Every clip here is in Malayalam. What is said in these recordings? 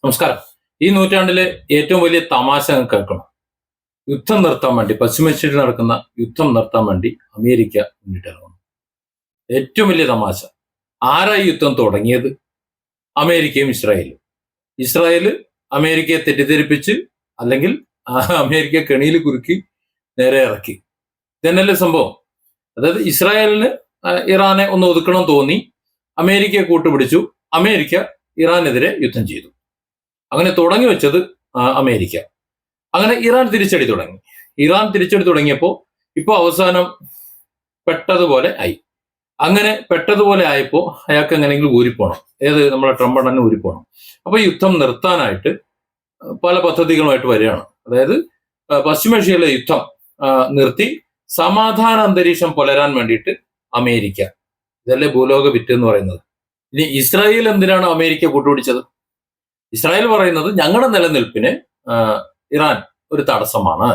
നമസ്കാരം. ഈ നൂറ്റാണ്ടിലെ ഏറ്റവും വലിയ തമാശ കേൾക്കണം. യുദ്ധം നിർത്താൻ വേണ്ടി പശ്ചിമേഷ്യയിൽ നടക്കുന്ന യുദ്ധം നിർത്താൻ വേണ്ടി അമേരിക്ക മുന്നിട്ടിറങ്ങുന്നു. ഏറ്റവും വലിയ തമാശ. ആരായി യുദ്ധം തുടങ്ങിയത്? അമേരിക്കയും ഇസ്രായേലും. ഇസ്രായേല് അമേരിക്കയെ തെറ്റിദ്ധരിപ്പിച്ച് അല്ലെങ്കിൽ അമേരിക്ക കെണിയിൽ കുരുക്കി നേരെ ഇറക്കി. ഇതന്നല്ലേ സംഭവം. അതായത് ഇസ്രായേലിന് ഇറാനെ ഒന്ന് ഒതുക്കണം തോന്നി, അമേരിക്കയെ കൂട്ടുപിടിച്ചു. അമേരിക്ക ഇറാനെതിരെ യുദ്ധം ചെയ്തു. അങ്ങനെ തുടങ്ങി വെച്ചത് അമേരിക്ക. അങ്ങനെ ഇറാൻ തിരിച്ചടി തുടങ്ങി. ഇറാൻ തിരിച്ചടി തുടങ്ങിയപ്പോൾ ഇപ്പോൾ അവസാനം പെട്ടതുപോലെ ആയി. അങ്ങനെ പെട്ടതുപോലെ ആയപ്പോൾ അയാൾക്ക് എങ്ങനെയെങ്കിലും ഊരിപ്പോണം. നമ്മളെ ട്രംപ് തന്നെ ഊരിപ്പോണം. അപ്പൊ യുദ്ധം നിർത്താനായിട്ട് പല പദ്ധതികളുമായിട്ട് വരികയാണ്. അതായത് പശ്ചിമേഷ്യയിലെ യുദ്ധം നിർത്തി സമാധാന അന്തരീക്ഷം പുലരാൻ വേണ്ടിയിട്ട് അമേരിക്ക. ഇതല്ലേ ഭൂലോക വിറ്റ് എന്ന് പറയുന്നത്. ഇനി ഇസ്രായേൽ എന്തിനാണ് അമേരിക്ക കൂട്ടുപിടിച്ചത്? ഇസ്രായേൽ പറയുന്നത് ഞങ്ങളുടെ നിലനിൽപ്പിന് ഇറാൻ ഒരു തടസ്സമാണ്,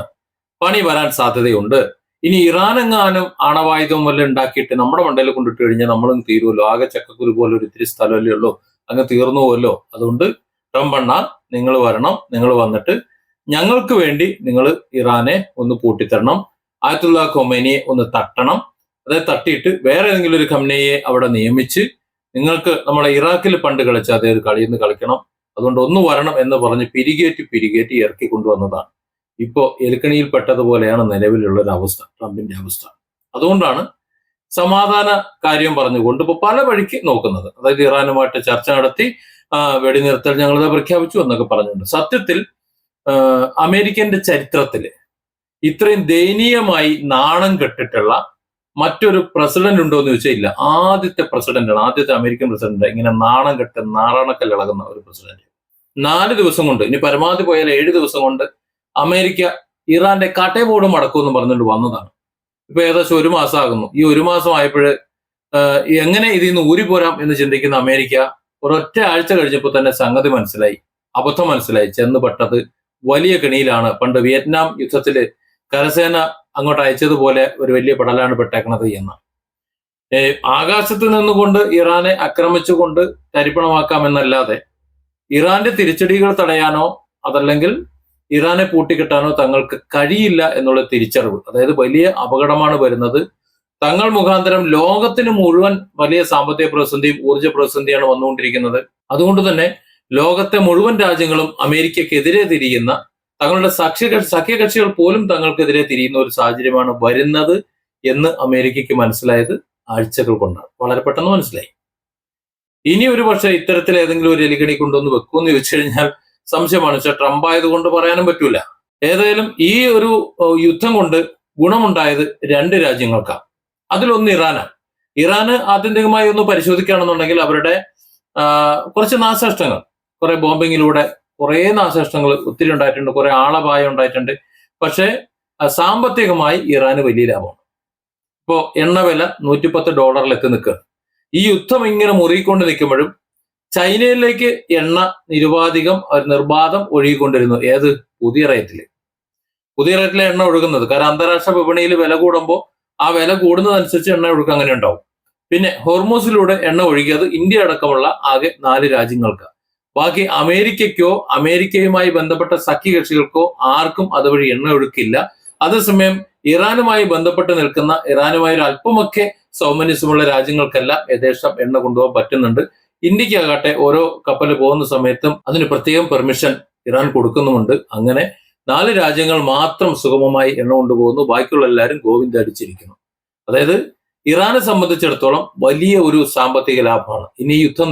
പണി വരാൻ സാധ്യതയുണ്ട്. ഇനി ഇറാൻ എങ്ങാനും ആണവായുധം വല്ല ഉണ്ടാക്കിയിട്ട് നമ്മുടെ മണ്ടയിൽ കൊണ്ടിട്ട് കഴിഞ്ഞാൽ നമ്മളും തീരുമല്ലോ, ആകെ ചക്കക്കുരു പോലെ ഒരു ഇത്തിരി സ്ഥലമല്ലേ ഉള്ളൂ, അങ്ങ് തീർന്നു പോവല്ലോ. അതുകൊണ്ട് ട്രംപ് അണ്ണ നിങ്ങൾ വരണം, നിങ്ങൾ വന്നിട്ട് ഞങ്ങൾക്ക് വേണ്ടി നിങ്ങൾ ഇറാനെ ഒന്ന് പൂട്ടിത്തരണം, ആയത്തുള്ള ഖൊമേനിയെ ഒന്ന് തട്ടണം, അതായത് തട്ടിയിട്ട് വേറെ ഏതെങ്കിലും ഒരു ഖമേനിയെ അവിടെ നിയമിച്ച് നിങ്ങൾക്ക് നമ്മളെ ഇറാഖിൽ പണ്ട് കളിച്ച അതേ ഒരു കളിയിൽ കളിക്കണം, അതുകൊണ്ട് ഒന്ന് വരണം എന്ന് പറഞ്ഞ് പിരികേറ്റി ഇറക്കി കൊണ്ടുവന്നതാണ്. ഇപ്പോ എലിക്കണിയിൽ പെട്ടതുപോലെയാണ് നിലവിലുള്ള ഒരു അവസ്ഥ, ട്രംപിന്റെ അവസ്ഥ. അതുകൊണ്ടാണ് സമാധാന കാര്യം പറഞ്ഞുകൊണ്ട് ഇപ്പൊ പല വഴിക്ക് നോക്കുന്നത്. അതായത് ഇറാനുമായിട്ട് ചർച്ച നടത്തി വെടിനിർത്തൽ ഞങ്ങളിത് പ്രഖ്യാപിച്ചു എന്നൊക്കെ പറഞ്ഞിട്ടുണ്ട്. സത്യത്തിൽ അമേരിക്കന്റെ ചരിത്രത്തില് ഇത്രയും ദയനീയമായി നാണം കെട്ടിട്ടുള്ള മറ്റൊരു പ്രസിഡന്റ് ഉണ്ടോ എന്ന് ചോദിച്ചാൽ ഇല്ല. ആദ്യത്തെ പ്രസിഡന്റാണ്, ആദ്യത്തെ അമേരിക്കൻ പ്രസിഡന്റ് ഇങ്ങനെ നാണം കെട്ട് നാറാണക്കല്ലിളകുന്ന ഒരു പ്രസിഡന്റ്. 4 ദിവസം കൊണ്ട്, ഇനി പരമാവധി പോയാൽ 7 ദിവസം കൊണ്ട് അമേരിക്ക ഇറാന്റെ കട്ടേബോർഡ് മടക്കുമെന്ന് പറഞ്ഞുകൊണ്ട് വന്നതാണ്. ഇപ്പൊ ഏകദേശം 1 മാസം ആകുന്നു. ഈ 1 മാസം ആയപ്പോഴ് എങ്ങനെ ഇതിൽ നിന്ന് ഊരിപ്പോരാം എന്ന് ചിന്തിക്കുന്ന അമേരിക്ക ഒരൊറ്റ ആഴ്ച കഴിഞ്ഞപ്പോൾ തന്നെ സംഗതി മനസ്സിലായി, അബദ്ധം മനസ്സിലായി, ചെന്നുപെട്ടത് വലിയ കെണിയിലാണ്. പണ്ട് വിയറ്റ്നാം യുദ്ധത്തില് കരസേന അങ്ങോട്ട് അയച്ചതുപോലെ ഒരു വലിയ പെടലാണ് പെട്ടേക്കണത് എന്ന്. ആകാശത്ത് നിന്നുകൊണ്ട് ഇറാനെ ആക്രമിച്ചുകൊണ്ട് തരിപ്പണമാക്കാമെന്നല്ലാതെ ഇറാന്റെ തിരിച്ചടികൾ തടയാനോ അതല്ലെങ്കിൽ ഇറാനെ പൂട്ടിക്കെട്ടാനോ തങ്ങൾക്ക് കഴിയില്ല എന്നുള്ള തിരിച്ചറിവ്. അതായത് വലിയ അപകടമാണ് വരുന്നത്. തങ്ങൾ മുഖാന്തരം ലോകത്തിന് മുഴുവൻ വലിയ സാമ്പത്തിക പ്രതിസന്ധിയും ഊർജ്ജ പ്രതിസന്ധിയാണ് വന്നുകൊണ്ടിരിക്കുന്നത്. അതുകൊണ്ട് തന്നെ ലോകത്തെ മുഴുവൻ രാജ്യങ്ങളും അമേരിക്കക്കെതിരെ തിരിയുന്ന, തങ്ങളുടെ സഖ്യകക്ഷികൾ പോലും തങ്ങൾക്കെതിരെ തിരിയുന്ന ഒരു സാഹചര്യമാണ് വരുന്നത് എന്ന് അമേരിക്കയ്ക്ക് മനസ്സിലായത് ആഴ്ചകൾ കൊണ്ടാണ്. വളരെ പെട്ടെന്ന് മനസ്സിലായി. ഇനി ഒരു പക്ഷേ ഇത്തരത്തിൽ ഏതെങ്കിലും ഒരു എലിക്കണി കൊണ്ടുവന്ന് വെക്കുമെന്ന് ചോദിച്ചു കഴിഞ്ഞാൽ സംശയമാണ്. പക്ഷെ ട്രംപ് ആയതുകൊണ്ട് പറയാനും പറ്റൂല. ഏതായാലും ഈ ഒരു യുദ്ധം കൊണ്ട് ഗുണമുണ്ടായത് 2 രാജ്യങ്ങൾക്കാണ്. അതിലൊന്ന് ഇറാനാണ്. ഇറാന് ആത്യന്തികമായി ഒന്ന് പരിശോധിക്കുകയാണെന്നുണ്ടെങ്കിൽ അവരുടെ കുറച്ച് നാശനഷ്ടങ്ങൾ, കുറെ ബോംബിങ്ങിലൂടെ കുറെ നാശനഷ്ടങ്ങൾ ഒത്തിരി ഉണ്ടായിട്ടുണ്ട്, കുറെ ആളപായം ഉണ്ടായിട്ടുണ്ട്. പക്ഷെ സാമ്പത്തികമായി ഇറാന് വലിയ ലാഭമാണ്. ഇപ്പോ എണ്ണ വില $110 എത്തി നിൽക്കുക. ഈ യുദ്ധം ഇങ്ങനെ മുറുകിക്കൊണ്ട് നിൽക്കുമ്പോഴും ചൈനയിലേക്ക് എണ്ണ നിരുപാധികം നിർബാധം ഒഴുകിക്കൊണ്ടിരുന്നു. പുതിയ റേറ്റിലെ എണ്ണ ഒഴുകുന്നത്. കാരണം അന്താരാഷ്ട്ര വിപണിയിൽ വില കൂടുമ്പോൾ ആ വില കൂടുന്നതനുസരിച്ച് എണ്ണ ഒഴുക്ക് അങ്ങനെ ഉണ്ടാവും. പിന്നെ ഹോർമൂസിലൂടെ എണ്ണ ഒഴുകിയത് ഇന്ത്യ അടക്കമുള്ള ആകെ 4 രാജ്യങ്ങൾക്ക്. ബാക്കി അമേരിക്കയ്ക്കോ അമേരിക്കയുമായി ബന്ധപ്പെട്ട സഖ്യകക്ഷികൾക്കോ ആർക്കും അതുവഴി എണ്ണ ഒഴുക്കില്ല. അതേസമയം ഇറാനുമായി ബന്ധപ്പെട്ട് നിൽക്കുന്ന, ഇറാനുമായി ഒരു അല്പമൊക്കെ സൗമനസ്യമുള്ള രാജ്യങ്ങൾക്കെല്ലാം യഥേഷ്ടം എണ്ണ കൊണ്ടുപോകാൻ പറ്റുന്നുണ്ട്. ഇന്ത്യക്കാകട്ടെ ഓരോ കപ്പൽ പോകുന്ന സമയത്തും അതിന് പ്രത്യേകം പെർമിഷൻ ഇറാൻ കൊടുക്കുന്നുമുണ്ട്. അങ്ങനെ 4 രാജ്യങ്ങൾ മാത്രം സുഗമമായി എണ്ണ കൊണ്ടുപോകുന്നു. ബാക്കിയുള്ള എല്ലാവരും ഗോവിന്ദ അടിച്ചിരിക്കുന്നു. അതായത് ഇറാനെ സംബന്ധിച്ചിടത്തോളം വലിയ ഒരു സാമ്പത്തിക ലാഭമാണ്. ഇനി യുദ്ധം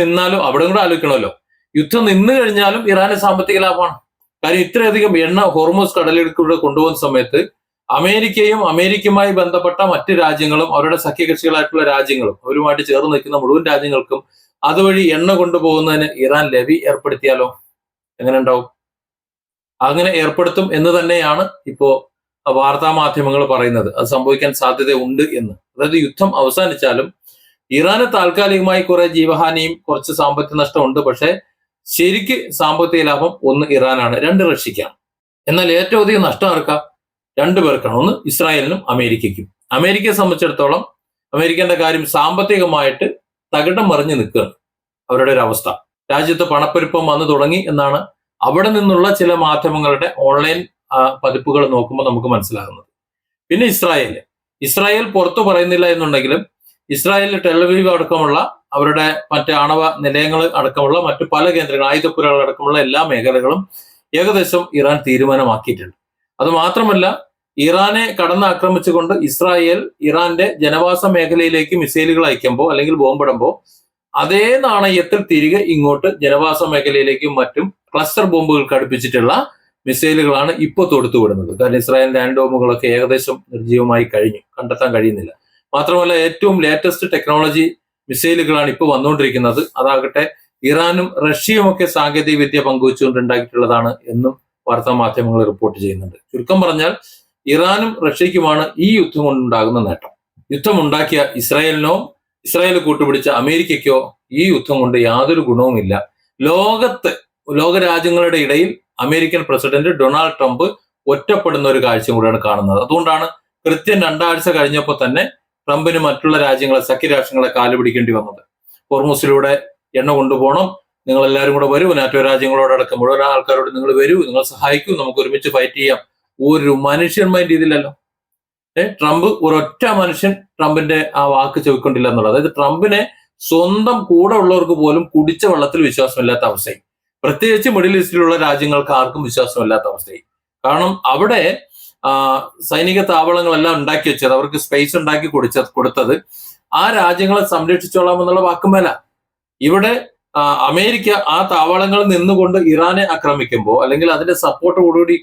നിന്നാലും അവിടെ കൂടെ ആലോചിക്കണമല്ലോ. യുദ്ധം നിന്ന് കഴിഞ്ഞാലും ഇറാന് സാമ്പത്തിക ലാഭമാണ്. കാര്യം ഇത്രയധികം എണ്ണ ഹോർമൂസ് കടലിടുക്കിലൂടെ കൊണ്ടുപോകുന്ന സമയത്ത് അമേരിക്കയും അമേരിക്കയുമായി ബന്ധപ്പെട്ട മറ്റ് രാജ്യങ്ങളും അവരുടെ സഖ്യകക്ഷികളായിട്ടുള്ള രാജ്യങ്ങളും അവരുമായിട്ട് ചേർന്ന് നിൽക്കുന്ന മുഴുവൻ രാജ്യങ്ങൾക്കും അതുവഴി എണ്ണ കൊണ്ടുപോകുന്നതിന് ഇറാൻ ലെവി ഏർപ്പെടുത്തിയാലോ എങ്ങനെ ഉണ്ടാവും? അങ്ങനെ ഏർപ്പെടുത്തും എന്ന് തന്നെയാണ് ഇപ്പോ വാർത്താ മാധ്യമങ്ങൾ പറയുന്നത്. അത് സംഭവിക്കാൻ സാധ്യതയുണ്ട് എന്ന്. അതായത് യുദ്ധം അവസാനിച്ചാലും ഇറാന് താൽക്കാലികമായി കുറെ ജീവഹാനിയും കുറച്ച് സാമ്പത്തിക നഷ്ടമുണ്ട്. പക്ഷെ ശരിക്ക് സാമ്പത്തിക ലാഭം ഒന്ന് ഇറാനാണ്, 2 റഷ്യക്കാണ്. എന്നാൽ ഏറ്റവും അധികം നഷ്ടം ആർക്കാ? 2 പേർക്കാണ്. ഒന്ന് ഇസ്രായേലിനും അമേരിക്കയ്ക്കും. അമേരിക്കയെ സംബന്ധിച്ചിടത്തോളം അമേരിക്കന്റെ കാര്യം സാമ്പത്തികമായിട്ട് തകിടം മറിഞ്ഞു നിൽക്കുകയാണ്. അവരുടെ ഒരു അവസ്ഥ. രാജ്യത്ത് പണപ്പെരുപ്പം വന്നു തുടങ്ങി എന്നാണ് അവിടെ നിന്നുള്ള ചില മാധ്യമങ്ങളുടെ ഓൺലൈൻ പതിപ്പുകൾ നോക്കുമ്പോൾ നമുക്ക് മനസ്സിലാകുന്നത്. പിന്നെ ഇസ്രായേൽ പുറത്തു പറയുന്നില്ല എന്നുണ്ടെങ്കിലും ഇസ്രായേലിൽ ടെലവീവ് അടക്കമുള്ള അവരുടെ മറ്റ് ആണവ നിലയങ്ങൾ അടക്കമുള്ള മറ്റു പല കേന്ദ്രങ്ങൾ, ആയുധപ്പുരകൾ അടക്കമുള്ള എല്ലാ മേഖലകളും ഏകദേശം ഇറാൻ തീരുമാനമാക്കിയിട്ടുണ്ട്. അത് മാത്രമല്ല, ഇറാനെ കടന്നാക്രമിച്ചുകൊണ്ട് ഇസ്രായേൽ ഇറാന്റെ ജനവാസ മേഖലയിലേക്ക് മിസൈലുകൾ അയക്കുമ്പോൾ അല്ലെങ്കിൽ ബോംബിടുമ്പോൾ അതേ നാണയത്തിൽ തിരികെ ഇങ്ങോട്ട് ജനവാസ മേഖലയിലേക്കും മറ്റും ക്ലസ്റ്റർ ബോംബുകൾ ഘടിപ്പിച്ചിട്ടുള്ള മിസൈലുകളാണ് ഇപ്പോൾ തൊടുത്തുവിടുന്നത്. കാരണം ഇസ്രായേലിന്റെ ആൻഡോമുകളൊക്കെ ഏകദേശം നിർജ്ജീവമായി കഴിഞ്ഞു, കണ്ടെത്താൻ കഴിയുന്നില്ല. മാത്രമല്ല, ഏറ്റവും ലേറ്റസ്റ്റ് ടെക്നോളജി മിസൈലുകളാണ് ഇപ്പോൾ വന്നുകൊണ്ടിരിക്കുന്നത്. അതാകട്ടെ ഇറാനും റഷ്യയും ഒക്കെ സാങ്കേതിക വിദ്യ പങ്കുവച്ചുകൊണ്ട് ഉണ്ടാക്കിയിട്ടുള്ളതാണ് എന്നും വാർത്താ മാധ്യമങ്ങൾ റിപ്പോർട്ട് ചെയ്യുന്നുണ്ട്. ചുരുക്കം പറഞ്ഞാൽ ഇറാനും റഷ്യയ്ക്കുമാണ് ഈ യുദ്ധം കൊണ്ടുണ്ടാകുന്ന നേട്ടം. യുദ്ധം ഉണ്ടാക്കിയ ഇസ്രായേലിനോ ഇസ്രായേൽ കൂട്ടുപിടിച്ച അമേരിക്കയ്ക്കോ ഈ യുദ്ധം കൊണ്ട് യാതൊരു ഗുണവുമില്ല. ലോകരാജ്യങ്ങളുടെ ഇടയിൽ അമേരിക്കൻ പ്രസിഡന്റ് ഡൊണാൾഡ് ട്രംപ് ഒറ്റപ്പെടുന്ന ഒരു കാഴ്ച കൂടെയാണ് കാണുന്നത്. അതുകൊണ്ടാണ് കൃത്യം 2 ആഴ്ച കഴിഞ്ഞപ്പോൾ തന്നെ ട്രംപിന് മറ്റുള്ള രാജ്യങ്ങളെ, സഖ്യരാഷ്ട്രങ്ങളെ കാലുപിടിക്കേണ്ടി വന്നത്. ഹോർമൂസിലൂടെ എണ്ണ കൊണ്ടുപോകണം, നിങ്ങൾ എല്ലാവരും കൂടെ വരൂ, നാറ്റോ രാജ്യങ്ങളോടടക്കം മുഴുവൻ ആൾക്കാരോട് നിങ്ങൾ വരൂ, നിങ്ങൾ സഹായിക്കൂ, നമുക്ക് ഒരുമിച്ച് ഫൈറ്റ് ചെയ്യാം. ഒരു മനുഷ്യൻ മൈൻഡ് ചെയ്തില്ലല്ലോ. ട്രംപ് ഒരൊറ്റ മനുഷ്യൻ ട്രംപിന്റെ ആ വാക്ക് ചെവിക്കൊണ്ടില്ല എന്നുള്ളത്. അതായത് ട്രംപിനെ സ്വന്തം കൂടെ ഉള്ളവർക്ക് പോലും കുടിച്ച വെള്ളത്തിൽ വിശ്വാസമില്ലാത്ത അവസ്ഥയായി. പ്രത്യേകിച്ച് മിഡിൽ ഈസ്റ്റിലുള്ള രാജ്യങ്ങൾക്ക് ആർക്കും വിശ്വാസമില്ലാത്ത അവസ്ഥയായി. കാരണം അവിടെ സൈനിക താവളങ്ങളെല്ലാം ഉണ്ടാക്കി വെച്ചത്, അവർക്ക് സ്പേസ് ഉണ്ടാക്കി കൊടുത്തത് ആ രാജ്യങ്ങളെ സംരക്ഷിച്ചോളാം എന്നുള്ള വാക്കുമേല. ഇവിടെ അമേരിക്ക ആ താവളങ്ങളിൽ നിന്നുകൊണ്ട് ഇറാനെ ആക്രമിക്കുമ്പോൾ അല്ലെങ്കിൽ അതിന്റെ സപ്പോർട്ടോടുകൂടി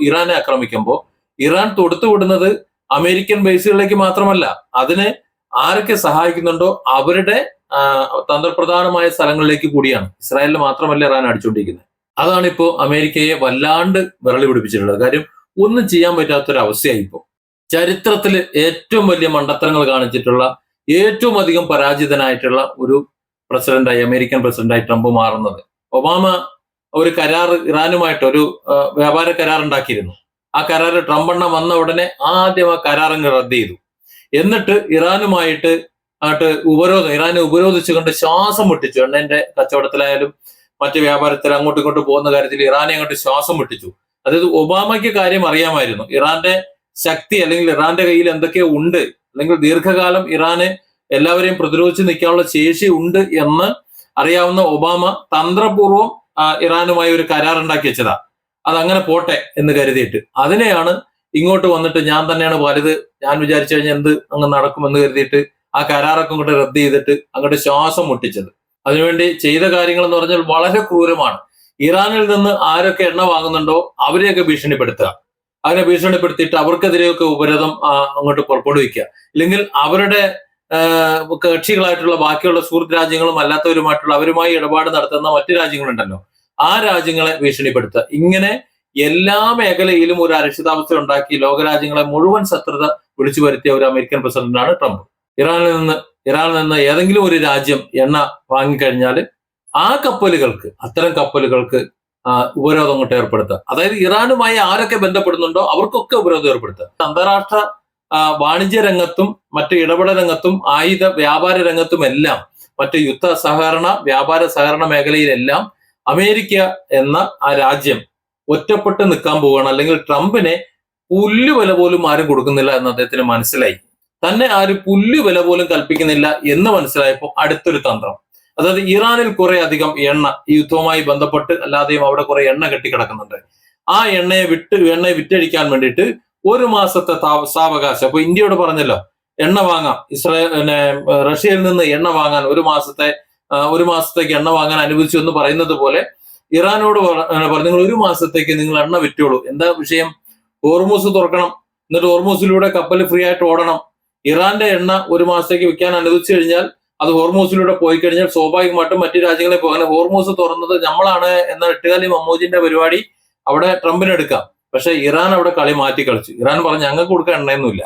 ഇറാനെ ആക്രമിക്കുമ്പോൾ ഇറാൻ തൊടുത്തുവിടുന്നത് അമേരിക്കൻ ബേസുകളിലേക്ക് മാത്രമല്ല, അതിനെ ആരൊക്കെ സഹായിക്കുന്നുണ്ടോ അവരുടെ തന്ത്രപ്രധാനമായ സ്ഥലങ്ങളിലേക്ക് കൂടിയാണ്. ഇസ്രായേലിൽ മാത്രമല്ല ഇറാൻ അടിച്ചുകൊണ്ടിരിക്കുന്നത്. അതാണ് ഇപ്പോൾ അമേരിക്കയെ വല്ലാണ്ട് വിരളി പിടിപ്പിച്ചിട്ടുള്ളത്. കാര്യം ഒന്നും ചെയ്യാൻ പറ്റാത്തൊരവസ്ഥയായി. ഇപ്പോൾ ചരിത്രത്തിൽ ഏറ്റവും വലിയ മണ്ടത്തരങ്ങൾ കാണിച്ചിട്ടുള്ള, ഏറ്റവും അധികം പരാജിതനായിട്ടുള്ള ഒരു പ്രസിഡന്റായി, അമേരിക്കൻ പ്രസിഡന്റായി ട്രംപ് മാറുന്നത്. ഒബാമ ഒരു കരാർ ഇറാനുമായിട്ട് ഒരു വ്യാപാര കരാർ ഉണ്ടാക്കിയിരുന്നു. ആ കരാർ ട്രംപ് എണ്ണ വന്ന ഉടനെ ആദ്യം ആ കരാറങ്ങ് റദ്ദ് ചെയ്തു. എന്നിട്ട് ഇറാനുമായിട്ട് ഇറാനെ ഉപരോധിച്ചുകൊണ്ട് ശ്വാസം മുട്ടിച്ചു. എണ്ണന്റെ കച്ചവടത്തിലായാലും മറ്റു വ്യാപാരത്തിൽ അങ്ങോട്ടും ഇങ്ങോട്ടും പോകുന്ന കാര്യത്തിൽ ഇറാനെ അങ്ങോട്ട് ശ്വാസം മുട്ടിച്ചു. അതായത് ഒബാമയ്ക്ക് കാര്യം അറിയാമായിരുന്നു, ഇറാന്റെ ശക്തി അല്ലെങ്കിൽ ഇറാന്റെ കയ്യിൽ എന്തൊക്കെയോ ഉണ്ട്, അല്ലെങ്കിൽ ദീർഘകാലം ഇറാന് എല്ലാവരെയും പ്രതിരോധിച്ച് നിൽക്കാനുള്ള ശേഷി ഉണ്ട് എന്ന് അറിയാവുന്ന ഒബാമ തന്ത്രപൂർവ്വം ഇറാനുമായി ഒരു കരാർ ഉണ്ടാക്കി വെച്ചതാ. അതങ്ങനെ പോട്ടെ എന്ന് കരുതിയിട്ട് അതിനെയാണ് ഇങ്ങോട്ട് വന്നിട്ട് ഞാൻ തന്നെയാണ് വലുത്, ഞാൻ വിചാരിച്ചു കഴിഞ്ഞാൽ എന്ത് അങ്ങ് നടക്കുമെന്ന് കരുതിയിട്ട് ആ കരാറൊക്കെ അങ്ങോട്ട് റദ്ദ് ചെയ്തിട്ട് അങ്ങോട്ട് ശ്വാസം മുട്ടിച്ചത്. അതിനുവേണ്ടി ചെയ്ത കാര്യങ്ങൾ എന്ന് പറഞ്ഞാൽ വളരെ ക്രൂരമാണ്. ഇറാനിൽ നിന്ന് ആരൊക്കെ എണ്ണ വാങ്ങുന്നുണ്ടോ അവരെയൊക്കെ ഭീഷണിപ്പെടുത്തുക, അതിനെ ഭീഷണിപ്പെടുത്തിയിട്ട് അവർക്കെതിരെയൊക്കെ ഉപരോധം അങ്ങോട്ട് പുറപ്പെടുവിക്കുക. ഇല്ലെങ്കിൽ അവരുടെ കക്ഷികളായിട്ടുള്ള ബാക്കിയുള്ള സുഹൃത്ത് രാജ്യങ്ങളും അല്ലാത്തവരുമായിട്ടുള്ള അവരുമായി ഇടപാട് നടത്തുന്ന മറ്റു രാജ്യങ്ങളുണ്ടല്ലോ, ആ രാജ്യങ്ങളെ ഭീഷണിപ്പെടുത്തുക. ഇങ്ങനെ എല്ലാ മേഖലയിലും ഒരു അരക്ഷിതാവസ്ഥ ഉണ്ടാക്കി ലോകരാജ്യങ്ങളെ മുഴുവൻ ശത്രുത വിളിച്ചു വരുത്തിയ ഒരു അമേരിക്കൻ പ്രസിഡന്റാണ് ട്രംപ്. ഇറാനിൽ നിന്ന് ഏതെങ്കിലും ഒരു രാജ്യം എണ്ണ വാങ്ങിക്കഴിഞ്ഞാൽ ആ കപ്പലുകൾക്ക്, അത്തരം കപ്പലുകൾക്ക് ഉപരോധം അങ്ങോട്ട് ഏർപ്പെടുത്തുക. അതായത് ഇറാനുമായി ആരൊക്കെ ബന്ധപ്പെടുന്നുണ്ടോ അവർക്കൊക്കെ ഉപരോധം ഏർപ്പെടുത്തുക. അന്താരാഷ്ട്ര വാണിജ്യ രംഗത്തും മറ്റ് ഇടപെടൽ രംഗത്തും ആയുധ വ്യാപാര രംഗത്തും എല്ലാം, മറ്റ് യുദ്ധ സഹകരണ വ്യാപാര സഹകരണ മേഖലയിലെല്ലാം അമേരിക്ക എന്ന ആ രാജ്യം ഒറ്റപ്പെട്ട് നിൽക്കാൻ പോവുകയാണ്. അല്ലെങ്കിൽ ട്രംപിനെ പുല്ലുവില പോലും ആരും കൊടുക്കുന്നില്ല എന്ന് അദ്ദേഹത്തിന് മനസ്സിലായി. തന്നെ ആരും പുല്ലുവില പോലും കൽപ്പിക്കുന്നില്ല എന്ന് മനസ്സിലായപ്പോൾ അടുത്തൊരു തന്ത്രം, അതായത് ഇറാനിൽ കുറെ അധികം എണ്ണ ഈ യുദ്ധവുമായി ബന്ധപ്പെട്ട് അല്ലാതെയും അവിടെ കുറെ എണ്ണ കെട്ടിക്കിടക്കുന്നുണ്ട്. ആ എണ്ണയെ വിറ്റഴിക്കാൻ വേണ്ടിയിട്ട് 1 മാസത്തെ സാവകാശം. അപ്പൊ ഇന്ത്യയോട് പറഞ്ഞല്ലോ എണ്ണ വാങ്ങാം, റഷ്യയിൽ നിന്ന് എണ്ണ വാങ്ങാൻ 1 മാസത്തേക്ക് എണ്ണ വാങ്ങാൻ അനുവദിച്ചു എന്ന് പറയുന്നത് പോലെ ഇറാനോട് പറഞ്ഞു, നിങ്ങൾ 1 മാസത്തേക്ക് നിങ്ങൾ എണ്ണ വിറ്റോളൂ. എന്താ വിഷയം? ഹോർമൂസ് തുറക്കണം, എന്നിട്ട് ഹോർമൂസിലൂടെ കപ്പൽ ഫ്രീ ആയിട്ട് ഓടണം. ഇറാന്റെ എണ്ണ 1 മാസത്തേക്ക് വിൽക്കാൻ അനുവദിച്ചു കഴിഞ്ഞാൽ അത് ഹോർമൂസിലൂടെ പോയി കഴിഞ്ഞാൽ സ്വാഭാവികമായിട്ടും മറ്റു രാജ്യങ്ങളെ പോകാൻ ഹോർമൂസ് തുറന്നത് നമ്മളാണ് എന്ന എട്ടുകാലി മമ്മൂജിന്റെ പരിപാടി അവിടെ ട്രംപിന് എടുക്കാം. പക്ഷെ ഇറാൻ അവിടെ കളി മാറ്റി കളിച്ചു. ഇറാൻ പറഞ്ഞു ഞങ്ങൾക്ക് കൊടുക്കാൻ എണ്ണയൊന്നുമില്ല,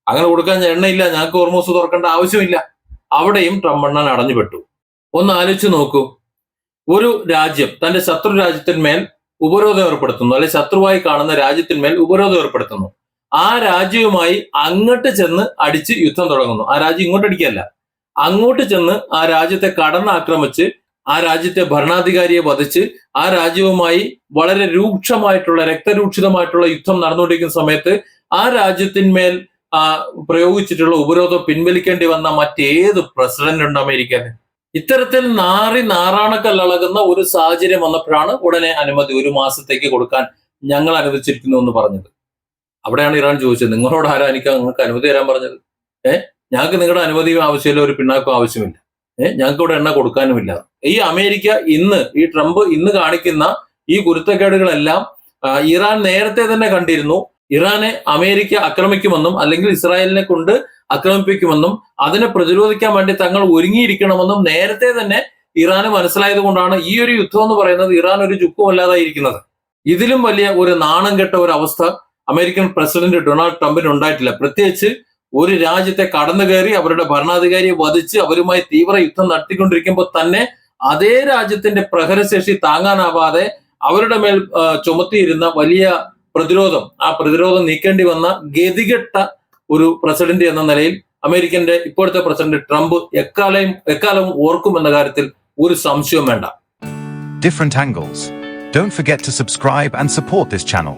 അങ്ങനെ കൊടുക്കാൻ എണ്ണയില്ല, ഞങ്ങൾക്ക് ഹോർമൂസ് തുറക്കേണ്ട ആവശ്യമില്ല. അവിടെയും ട്രംപ് എണ്ണ അടഞ്ഞുപെട്ടു. ഒന്ന് ആലോചിച്ച് നോക്കൂ, ഒരു രാജ്യം തന്റെ ശത്രു രാജ്യത്തിന്മേൽ ഉപരോധം ഏർപ്പെടുത്തുന്നു, അല്ലെങ്കിൽ ശത്രുവായി കാണുന്ന രാജ്യത്തിന്മേൽ ഉപരോധം ഏർപ്പെടുത്തുന്നു. ആ രാജ്യവുമായി അങ്ങോട്ട് ചെന്ന് അടിച്ച് യുദ്ധം തുടങ്ങുന്നു. ആ രാജ്യം ഇങ്ങോട്ട് അടിക്കല്ല, അങ്ങോട്ട് ചെന്ന് ആ രാജ്യത്തെ കടന്നാക്രമിച്ച് ആ രാജ്യത്തെ ഭരണാധികാരിയെ വധിച്ച് ആ രാജ്യവുമായി വളരെ രക്തരൂക്ഷിതമായിട്ടുള്ള യുദ്ധം നടന്നുകൊണ്ടിരിക്കുന്ന സമയത്ത് ആ രാജ്യത്തിന്മേൽ പ്രയോഗിച്ചിട്ടുള്ള ഉപരോധം പിൻവലിക്കേണ്ടി വന്ന മറ്റേത് പ്രസിഡന്റ് ഉണ്ട് അമേരിക്കയിൽ? ഇത്തരത്തിൽ നാറാണക്കല്ലളകുന്ന ഒരു സാഹചര്യം വന്നപ്പോഴാണ് ഉടനെ അനുമതി 1 മാസത്തേക്ക് കൊടുക്കാൻ ഞങ്ങൾ അനുവദിച്ചിരിക്കുന്നു എന്ന് പറഞ്ഞത്. അവിടെയാണ് ഇറാൻ ചോദിച്ചത്, നിങ്ങളോട് ആരാ നിങ്ങൾക്ക് അനുമതി തരാൻ പറഞ്ഞത്? ഞങ്ങൾക്ക് നിങ്ങളുടെ അനുമതിയും ആവശ്യമില്ല, ഒരു പിണ്ണാക്കും ആവശ്യമില്ല. ഞങ്ങൾക്ക് ഇവിടെ എണ്ണ കൊടുക്കാനുമില്ല. ഈ അമേരിക്ക ഈ ട്രംപ് ഇന്ന് കാണിക്കുന്ന ഈ കുരുത്തക്കേടുകളെല്ലാം ഇറാൻ നേരത്തെ തന്നെ കണ്ടിരുന്നു. ഇറാനെ അമേരിക്ക ആക്രമിക്കുമെന്നും അല്ലെങ്കിൽ ഇസ്രായേലിനെ കൊണ്ട് ആക്രമിപ്പിക്കുമെന്നും അതിനെ പ്രതിരോധിക്കാൻ വേണ്ടി തങ്ങൾ ഒരുങ്ങിയിരിക്കണമെന്നും നേരത്തെ തന്നെ ഇറാന് മനസ്സിലായത് കൊണ്ടാണ് ഈ ഒരു യുദ്ധം എന്ന് പറയുന്നത് ഇറാൻ ഒരു ചുക്കുമല്ലാതായിരിക്കുന്നത്. ഇതിലും വലിയ ഒരു നാണം കെട്ട ഒരു അവസ്ഥ അമേരിക്കൻ പ്രസിഡന്റ് ഡൊണാൾഡ് ട്രംപിന് ഉണ്ടായിട്ടില്ല. പ്രത്യേകിച്ച് ഒരു രാജ്യത്തെ കടന്നു കയറി അവരുടെ ഭരണാധികാരിയെ വധിച്ച് അവരുമായി തീവ്ര യുദ്ധം നടത്തിക്കൊണ്ടിരിക്കുമ്പോൾ തന്നെ അതേ രാജ്യത്തിന്റെ പ്രഹരശേഷി താങ്ങാനാവാതെ അവരുടെ മേൽ ചുമത്തിയിരുന്ന വലിയ പ്രതിരോധം, ആ പ്രതിരോധം നീക്കേണ്ടി വന്ന ഗതികെട്ട ഒരു പ്രസിഡന്റ് എന്ന നിലയിൽ അമേരിക്കന്റെ ഇപ്പോഴത്തെ പ്രസിഡന്റ് ട്രംപ് എക്കാലവും ഓർക്കുമെന്ന കാര്യത്തിൽ ഒരു സംശയവും വേണ്ട. Different angles. Don't forget to subscribe and support this channel.